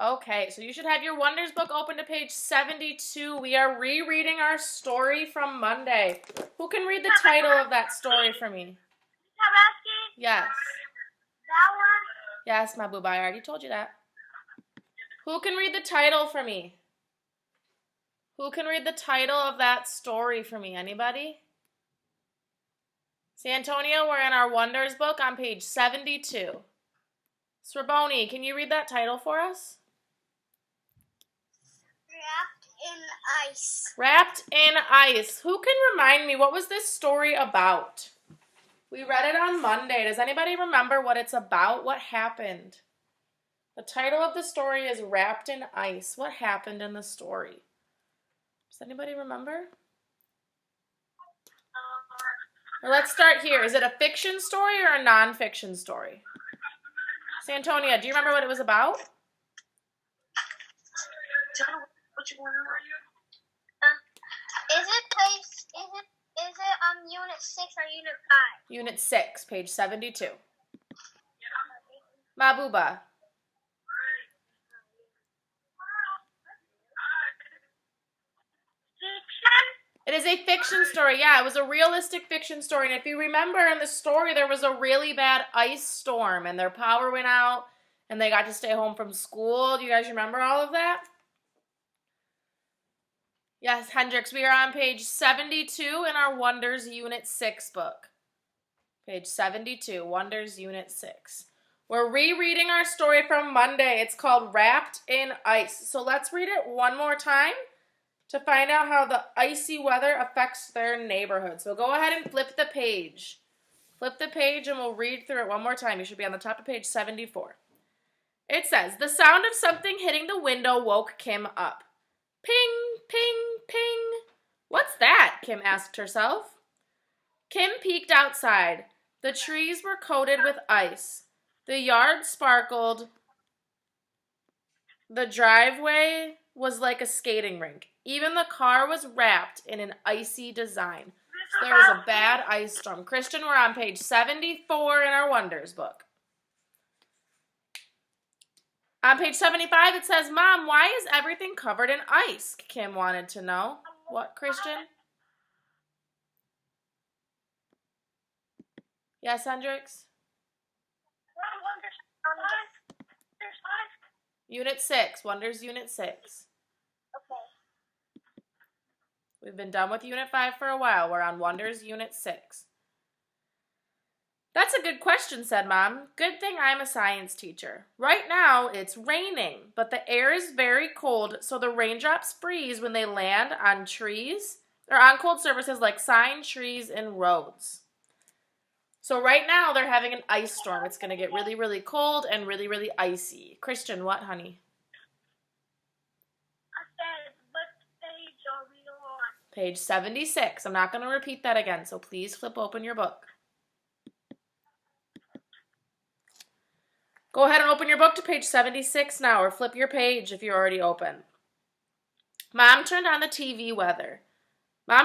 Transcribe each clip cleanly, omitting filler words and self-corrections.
Okay, so you should have your Wonders book open to page 72. We are rereading our story from Monday. Who can read the title of that story for me? Yes. That one? Yes, my booba, I already told you that. Who can read the title for me? Who can read the title of that story for me? Anybody? Santonio, we're in our Wonders book on page 72. Sraboni, can you read that title for us? Wrapped in ice. Wrapped in ice. Who can remind me, what was this story about? We read it on Monday. Does anybody remember what it's about? What happened? The title of the story is Wrapped in Ice. What happened in the story? Does anybody remember? Well, let's start here. Is it a fiction story or a non-fiction story? Santonia, do you remember what it was about? What you want to know? Is it unit 6 or unit 5? Unit 6, page 72. Mabuba. It is a fiction story. Yeah, it was a realistic fiction story. And if you remember in the story, there was a really bad ice storm and their power went out and they got to stay home from school. Do you guys remember all of that? Yes, Hendrix, we are on page 72 in our Wonders Unit 6 book. Page 72, Wonders Unit 6. We're rereading our story from Monday. It's called Wrapped in Ice. So let's read it one more time to find out how the icy weather affects their neighborhood. So go ahead and flip the page. Flip the page and we'll read through it one more time. You should be on the top of page 74. It says, the sound of something hitting the window woke Kim up. Ping, ping, ping. What's that? Kim asked herself. Kim peeked outside. The trees were coated with ice. The yard sparkled. The driveway was like a skating rink. Even the car was wrapped in an icy design. So there was a bad ice storm. Christian, we're on page 74 in our Wonders book. On page 75, it says, Mom, why is everything covered in ice? Kim wanted to know. What, Christian? Yes, Hendrix? Unit 6, Wonders Unit 6. Okay. We've been done with Unit 5 for a while. We're on Wonders Unit 6. That's a good question, said Mom. Good thing I'm a science teacher. Right now, it's raining, but the air is very cold, so the raindrops freeze when they land on trees or on cold surfaces like signs, trees, and roads. So right now, they're having an ice storm. It's going to get really, really cold and really, really icy. Christian, what, honey? I said, what page are we on? Page 76. I'm not going to repeat that again, so please flip open your book. Go ahead and open your book to page 76 now, or flip your page if you're already open. Mom turned on the TV weather. A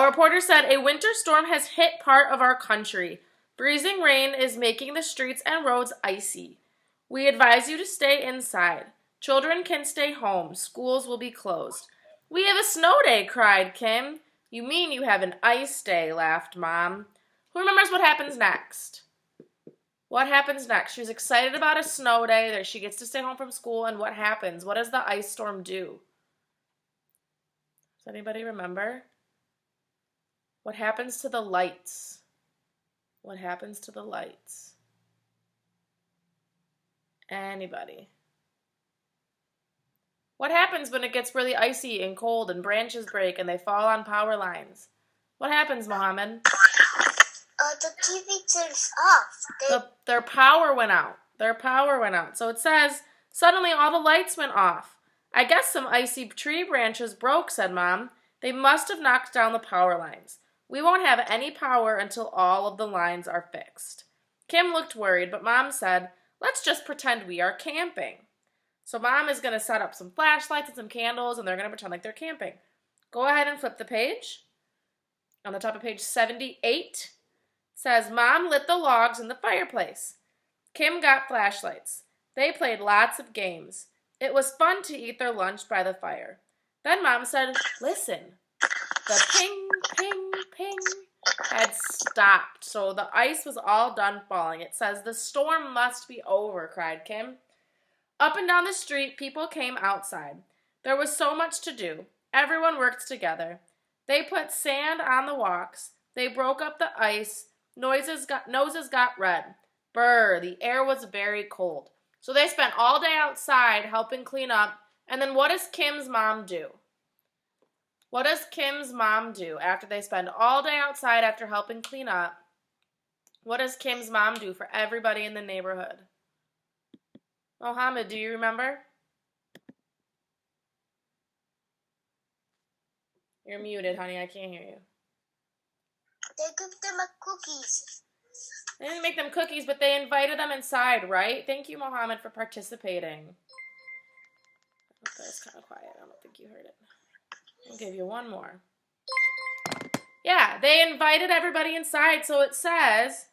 reporter said, a winter storm has hit part of our country. Freezing rain is making the streets and roads icy. We advise you to stay inside. Children can stay home. Schools will be closed. We have a snow day, cried Kim. You mean you have an ice day, laughed Mom. Who remembers what happens next? What happens next? She's excited about a snow day. There, she gets to stay home from school. And what happens? What does the ice storm do? Does anybody remember? What happens to the lights? What happens to the lights? Anybody? What happens when it gets really icy and cold and branches break and they fall on power lines? What happens, Mohammed? The TV turns off. Their power went out. So it says, suddenly all the lights went off. I guess some icy tree branches broke, said Mom. They must have knocked down the power lines. We won't have any power until all of the lines are fixed. Kim looked worried, but Mom said, let's just pretend we are camping. So Mom is going to set up some flashlights and some candles, and they're going to pretend like they're camping. Go ahead and flip the page. On the top of page 78, says, Mom lit the logs in the fireplace. Kim got flashlights. They played lots of games. It was fun to eat their lunch by the fire. Then Mom said, "Listen." The ping, ping, ping had stopped, so the ice was all done falling. It says, "The storm must be over," cried Kim. Up and down the street, people came outside. There was so much to do. Everyone worked together. They put sand on the walks. They broke up the ice. Noses got red. Brr, the air was very cold. So they spent all day outside helping clean up. And then what does Kim's mom do? What does Kim's mom do after they spend all day outside after helping clean up? What does Kim's mom do for everybody in the neighborhood? Mohammed, do you remember? You're muted, honey. I can't hear you. They give them a cookies. They didn't make them cookies, but they invited them inside, right? Thank you, Mohammed, for participating. Okay, it's kind of quiet. I don't think you heard it. I'll give you one more. Yeah, they invited everybody inside, so it says,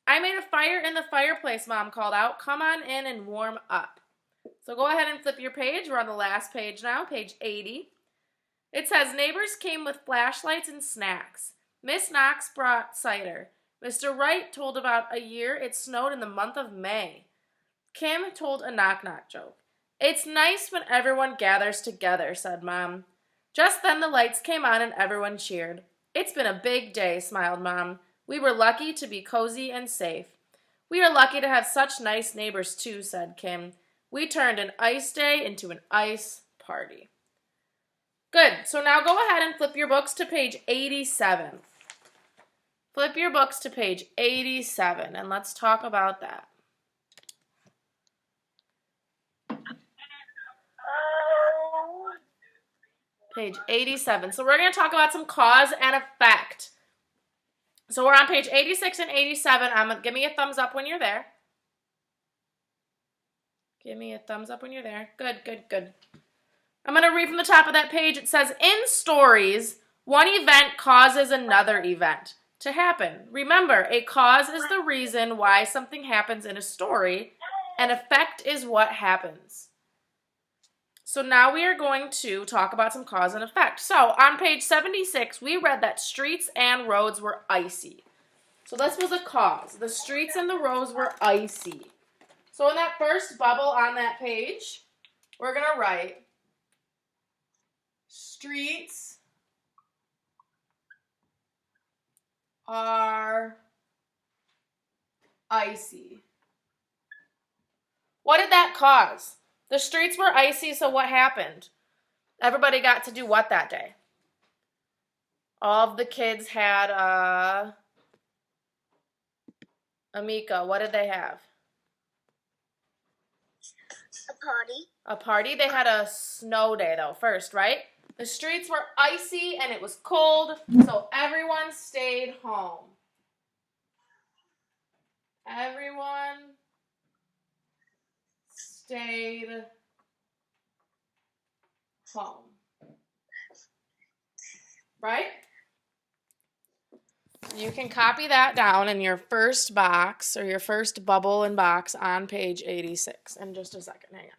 "I made a fire in the fireplace," Mom called out. "Come on in and warm up." So go ahead and flip your page. We're on the last page now, page 80. It says, "Neighbors came with flashlights and snacks. Miss Knox brought cider. Mr. Wright told about a year it snowed in the month of May. Kim told a knock-knock joke. It's nice when everyone gathers together," said Mom. Just then the lights came on and everyone cheered. "It's been a big day," smiled Mom. "We were lucky to be cozy and safe." "We are lucky to have such nice neighbors too," said Kim. "We turned an ice day into an ice party." Good. So now go ahead and flip your books to page 87. Flip your books to page 87 and let's talk about that. Page 87. So we're going to talk about some cause and effect. So we're on page 86 and 87. Give me a thumbs up when you're there. Give me a thumbs up when you're there. Good, good, good. I'm going to read from the top of that page. It says, "In stories, one event causes another event to happen. Remember, a cause is the reason why something happens in a story. An effect is what happens." So now we are going to talk about some cause and effect. So on page 76, we read that streets and roads were icy. So this was a cause. The streets and the roads were icy. So in that first bubble on that page, we're going to write streets are icy. What did that cause? The streets were icy, so what happened? Everybody got to do what that day? All of the kids had Amika, what did they have? A party. A party? They had a snow day, though, first, right? The streets were icy and it was cold, so everyone stayed home. Everyone stayed home. Right? You can copy that down in your first box or your first bubble and box on page 86 in just a second. Hang on.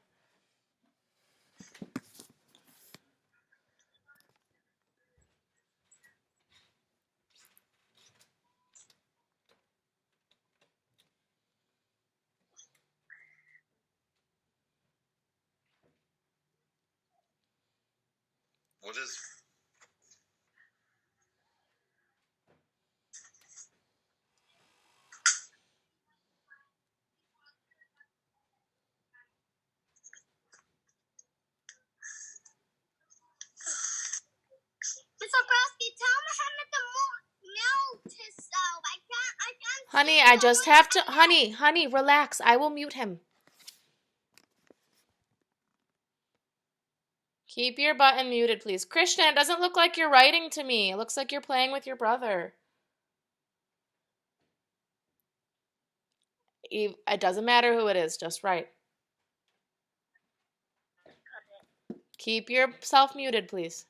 What is Mr. Krusty, tell Muhammad to mute himself. I can't. Honey, I just have to, honey, relax. I will mute him. Keep your button muted, please. Krishna, it doesn't look like you're writing to me. It looks like you're playing with your brother. It doesn't matter who it is, just write. Keep yourself muted, please.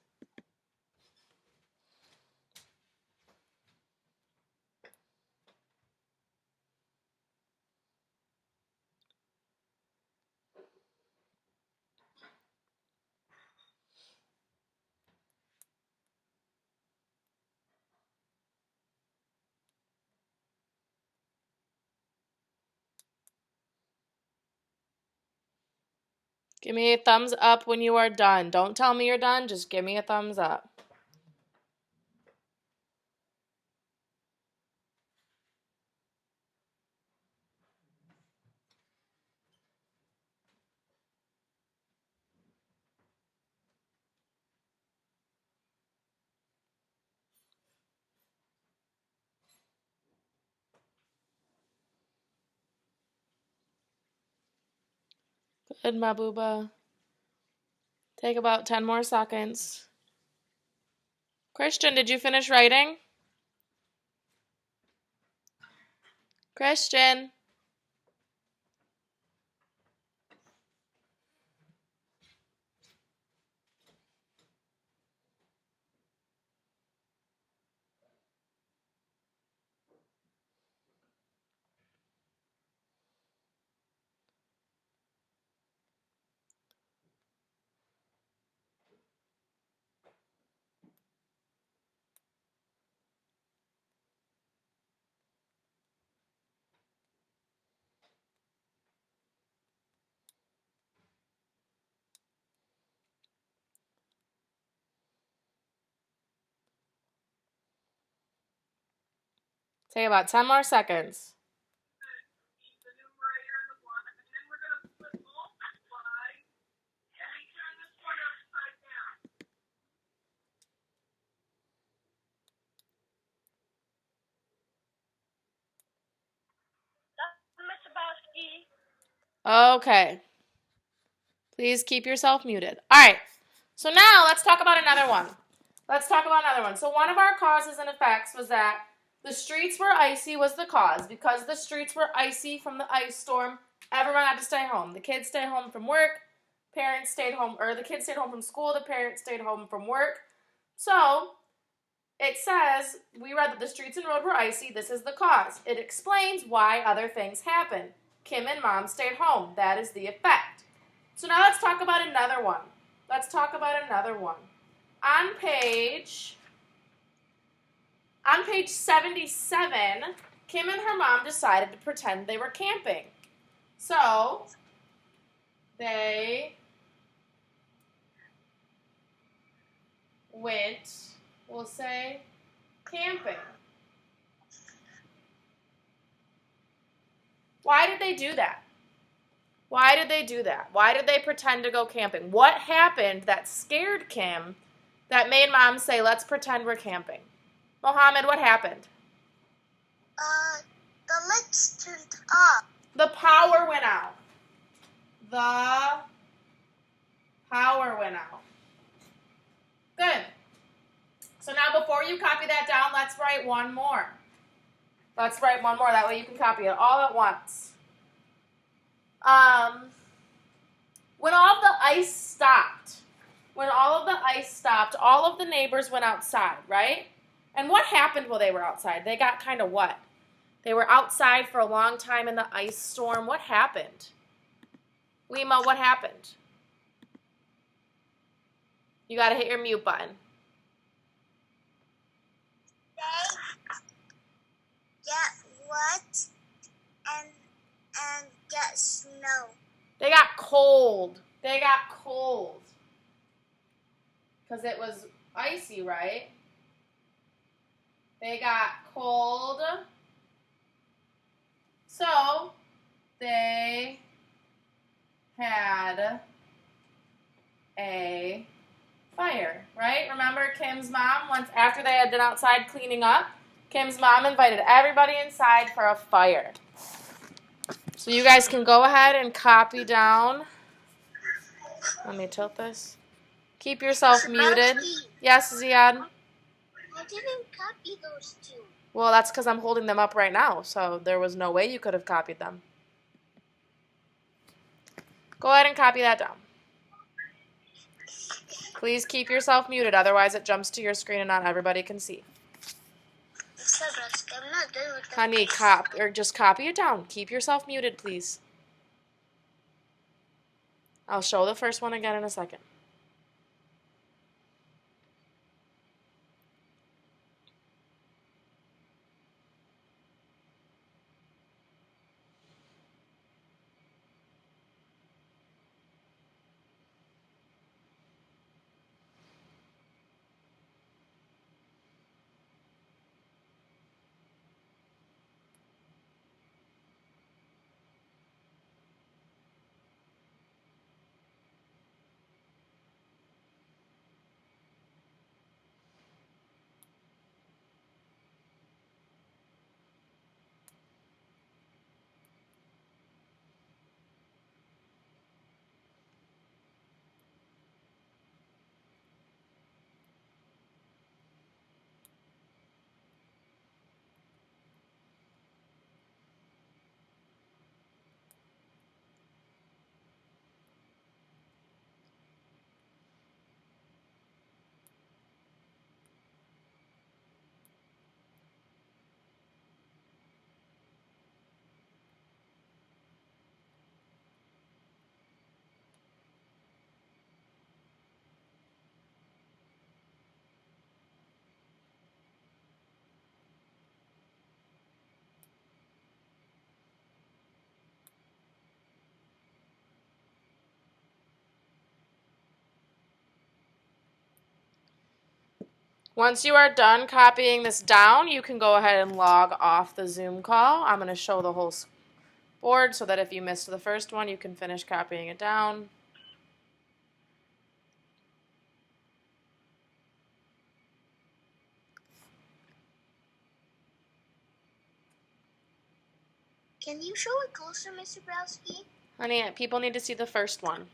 Give me a thumbs up when you are done. Don't tell me you're done. Just give me a thumbs up. Good, Mabuba. Take about 10 more seconds. Christian, did you finish writing? Christian. Take about 10 more seconds. Okay. Please keep yourself muted. All right. So now let's talk about another one. So one of our causes and effects was that the streets were icy was the cause. Because the streets were icy from the ice storm, everyone had to stay home. The kids stayed home from work. Parents stayed home, or the kids stayed home from school. The parents stayed home from work. So it says, we read that the streets and road were icy. This is the cause. It explains why other things happen. Kim and Mom stayed home. That is the effect. So now let's talk about another one. On page 77, Kim and her mom decided to pretend they were camping. So they went, we'll say, camping. Why did they do that? Why did they pretend to go camping? What happened that scared Kim that made Mom say, let's pretend we're camping? Mohammed, what happened? The lights turned off. The power went out. Good. So now before you copy that down, let's write one more. That way you can copy it all at once. When all of the ice stopped, all of the neighbors went outside, right? And what happened while they were outside? They got kind of what? They were outside for a long time in the ice storm. What happened? Lima, what happened? You got to hit your mute button. They get wet and get snow. They got cold. Because it was icy, right? They got cold. So they had a fire, right? Remember Kim's mom, once after they had been outside cleaning up, Kim's mom invited everybody inside for a fire. So you guys can go ahead and copy down. Let me tilt this. Keep yourself muted. Yes, Ziad? I didn't copy those two. Well, that's because I'm holding them up right now, so there was no way you could have copied them. Go ahead and copy that down. Please keep yourself muted, otherwise it jumps to your screen and not everybody can see. I'm not done with Honey, just copy it down. Keep yourself muted, please. I'll show the first one again in a second. Once you are done copying this down, you can go ahead and log off the Zoom call. I'm going to show the whole board so that if you missed the first one, you can finish copying it down. Can you show it closer, Mr. Browski? Honey, people need to see the first one.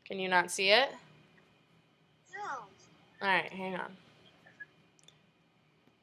Can you not see it? No. All right, hang on.